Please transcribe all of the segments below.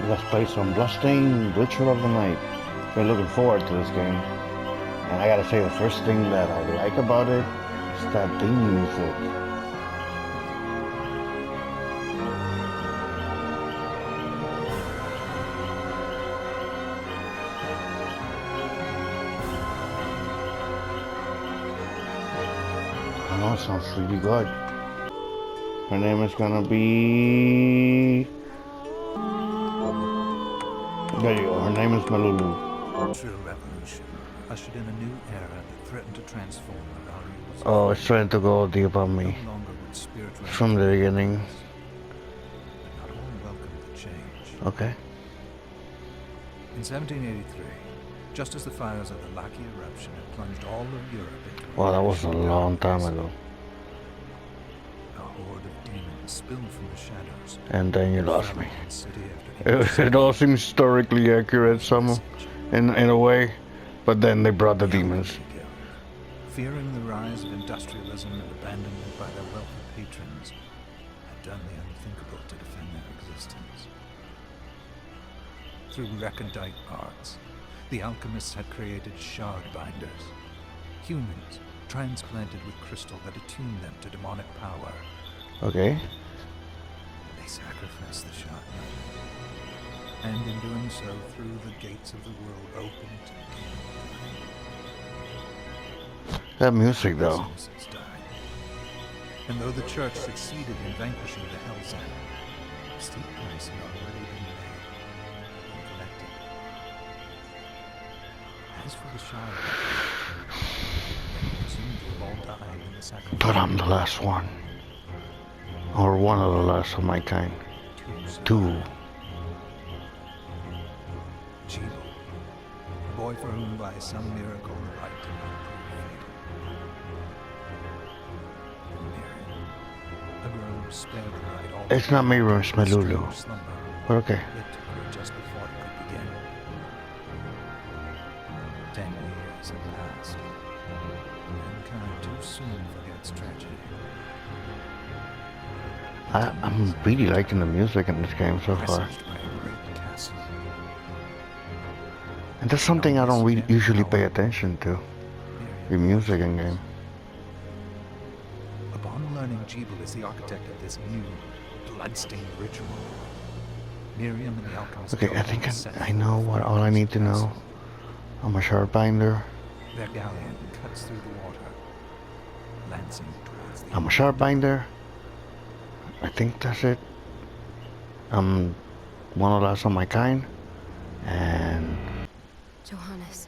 Let's play some Bloodstained Ritual of the Night. Been looking forward to this game. And I gotta say, the first thing that I like about it is that theme music. I know it sounds really good. Her name is gonna be... There you go, her name is Malulu. True revolution ushered in a new era that threatened to transform the values. Oh, it's trying to go deep on me. No longer would spiritual From the beginning. but not all welcomed the change. Okay. In 1783, just as the fires of the Laki eruption had plunged all of Europe into Wow, that was a long time ago. a horde of demons spilled from the shadows. And then you lost me. City after It all seems historically accurate some, in a way, but then they brought the demons. Fearing the rise of industrialism and abandonment by their wealthy patrons, had done the unthinkable to defend their existence. Through recondite arts, the alchemists had created shard binders, humans transplanted with crystal that attuned them to demonic power. Okay. They sacrificed the shard binder, and in doing so, threw the gates of the world open to demons. That music though. Innocents died. And though the church succeeded in vanquishing the Hell's End, a steep price had already been paid and collected. As for the shard, they seemed to have all died in the sacrifice. But I'm the last one. Or one of the last of my kind. Two. Jeeble, a boy for whom by some miracle the light did not prove fatal. Miriam, a girl spared the light all It's not Miriam, it's Malulu. slumber. But okay. It took her just before it could begin. 10 years had passed. Mankind too soon forgets tragedy. I'm really liking the music in this game so far. Presaged by a great castle. And that's something I don't really usually pay attention to. The music in game. Upon learning Jeeble is the architect of this new bloodstained ritual, Miriam and the alchemist. Okay, I think I know what all I need to know. I'm a shard binder. Their galleon cuts through the water, lancing towards the. I'm a shard binder. I think that's it. I'm one of the last of my kind. And Johannes,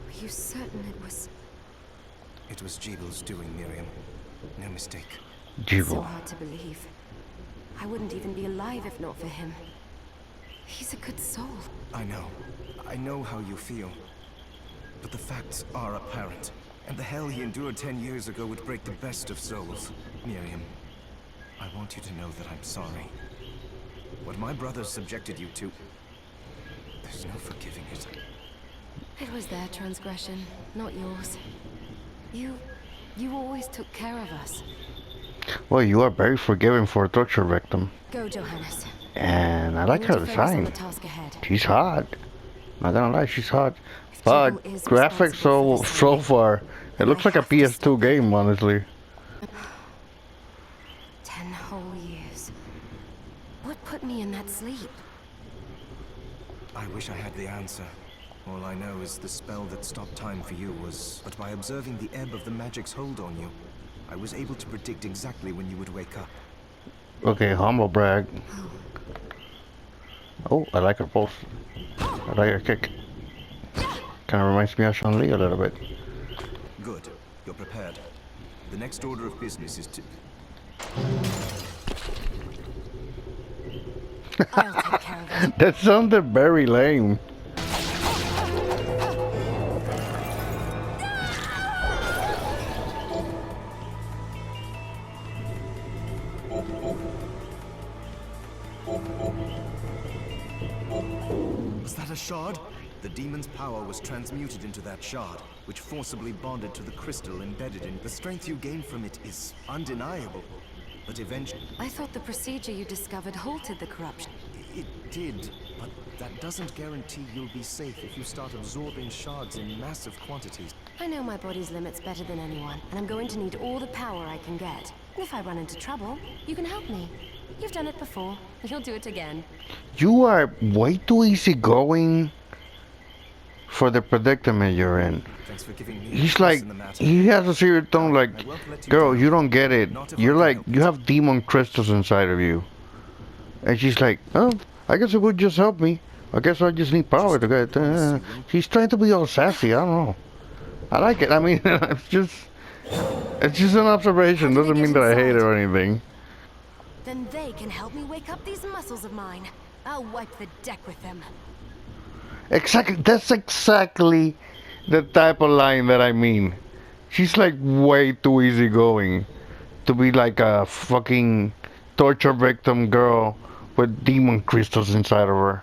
were you certain it was It was Jeeble's doing, Miriam. No mistake. so Jeeble. hard to believe? I wouldn't even be alive if not for him. He's a good soul. I know. I know how you feel. But the facts are apparent. And the hell he endured 10 years ago would break the best of souls. Miriam, I want you to know that I'm sorry. What my brothers subjected you to, there's no forgiving it. It was their transgression, not yours. You always took care of us. Well, you are very forgiving for a torture victim. Go, Johannes. And I like We her need to focus on design. the task ahead. She's hot. Not gonna lie, she's hot. If But Jeeble is graphics responsible for so this far, it looks like a have to PS2 stop game, honestly. 10 whole years. What put me in that sleep? I wish I had the answer. All I know is the spell that stopped time for you was... But by observing the ebb of the magic's hold on you, I was able to predict exactly when you would wake up. Okay, humble brag. Oh, I like her pulse. I like her kick. Kind of reminds me of Chun-Li a little bit. Good. You're prepared. The next order of business is to... I'll take care of it. That sounded very lame. Was that a shard? The demon's power was transmuted into that shard, which forcibly bonded to the crystal embedded in. The strength you gain from it is undeniable. But eventually... I thought the procedure you discovered halted the corruption. It did, but that doesn't guarantee you'll be safe if you start absorbing shards in massive quantities. I know my body's limits better than anyone, and I'm going to need all the power I can get. And if I run into trouble, you can help me. You've done it before. You'll do it again. You are way too easygoing for the predicament you're in. Thanks for giving me He's a like, in the matter. he has a serious tone like, I won't let you girl, down. you don't get it. Not if You're I can like, help you it. have demon crystals inside of you. And she's like, oh, I guess it would just help me. I guess I just need power to get it. She's trying to be all sassy, I don't know. I like it, I mean, it's just an observation, doesn't mean that I hate it or anything. Then they can help me wake up these muscles of mine. I'll wipe the deck with them. Exactly, that's exactly the type of line that I mean. She's like way too easygoing to be like a fucking torture victim girl with demon crystals inside of her.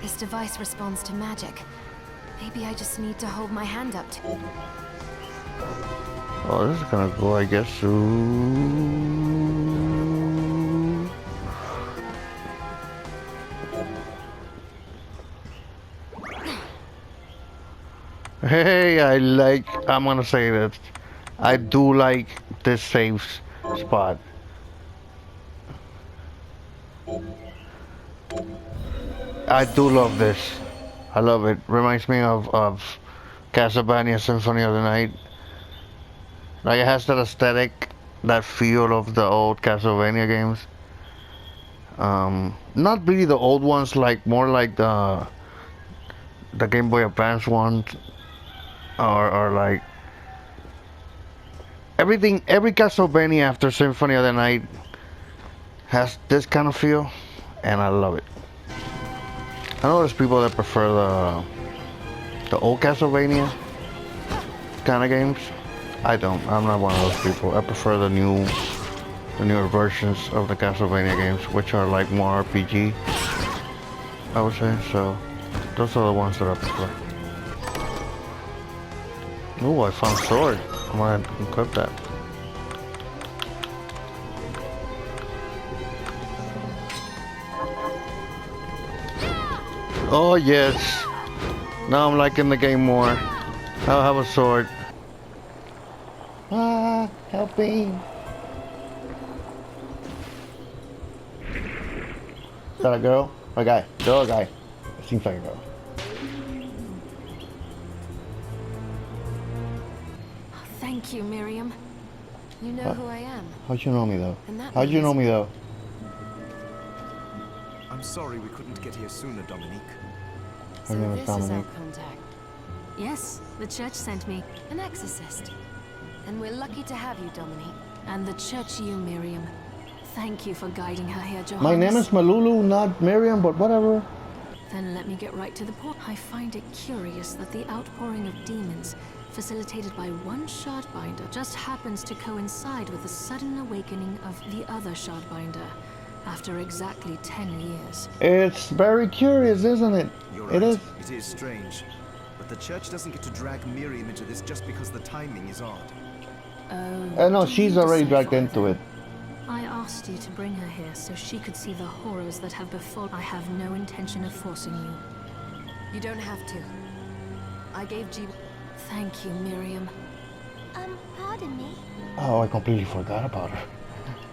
This device responds to magic. Maybe I just need to hold my hand up to it. Oh, this is gonna go, I guess, to... Hey, I'm gonna say this. I do like this safe spot. I do love this. I love it. Reminds me of Castlevania Symphony of the Night. Like it has that aesthetic, that feel of the old Castlevania games. Not really the old ones, like more like the Game Boy Advance ones, or like every Castlevania after Symphony of the Night has this kind of feel, and I love it. I know there's people that prefer the old Castlevania kind of games. I don't. I'm not one of those people. I prefer the newer versions of the Castlevania games, which are like more RPG, I would say. So those are the ones that I prefer. Ooh, I found sword. I might equip that. Oh yes. Now I'm liking the game more. I'll have a sword. Ah, help me. Is that a girl? Or a guy? Girl or guy? It seems like a girl. Thank you, Miriam. You know who I am. How'd you know me though? And that How'd you know means- me though? I'm sorry we couldn't get here sooner, Dominique. So name is this is our Dominique. contact. Yes, the church sent me. An exorcist. And we're lucky to have you, Dominique. And the church you, Miriam. Thank you for guiding her here, Johannes. My name is Malulu, not Miriam, but whatever. Then let me get right to the point. I find it curious that the outpouring of demons, facilitated by one shardbinder, just happens to coincide with the sudden awakening of the other shardbinder, after exactly 10 years. It's very curious, isn't it? You're right. It is. It is strange. But the church doesn't get to drag Miriam into this just because the timing is odd. Oh. No, do she's you already decide dragged into further? it. I asked you to bring her here so she could see the horrors that have befallen. I have no intention of forcing you. You don't have to. I gave G... Thank you, Miriam. Pardon me? Oh, I completely forgot about her.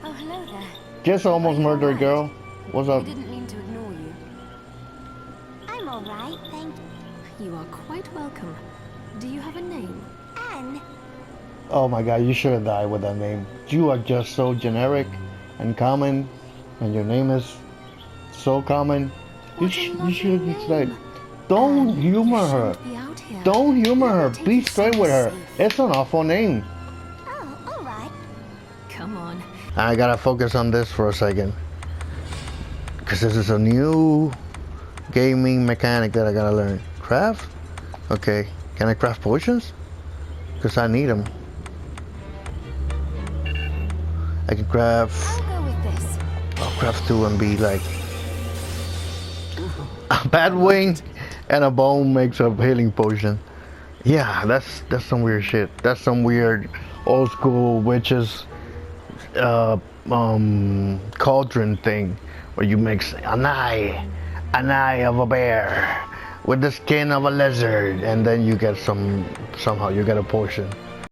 Oh, hello there. Just almost Are you murdered, alright? girl. What's I up? didn't mean to ignore you. I'm alright, thank you. You are quite welcome. Do you have a name? Anne, Oh my god, you should have died with that name. You are just so generic and common, and your name is so common. You What a should lovely just like, name. don't Anne, humor you her. shouldn't be out here. Don't humor her. Take Be it straight with her. safe. It's an awful name. oh, alright. Come on. I gotta focus on this for a second, because this is a new gaming mechanic that I gotta learn. Craft? Okay. Can I craft potions? Because I need them. I can craft... I'll go with this. I'll craft two and be like... A bat wing and a bone makes a healing potion. Yeah, that's some weird shit. That's some weird old school witches cauldron thing where you mix an eye of a bear with the skin of a lizard, and then you get somehow you get a potion.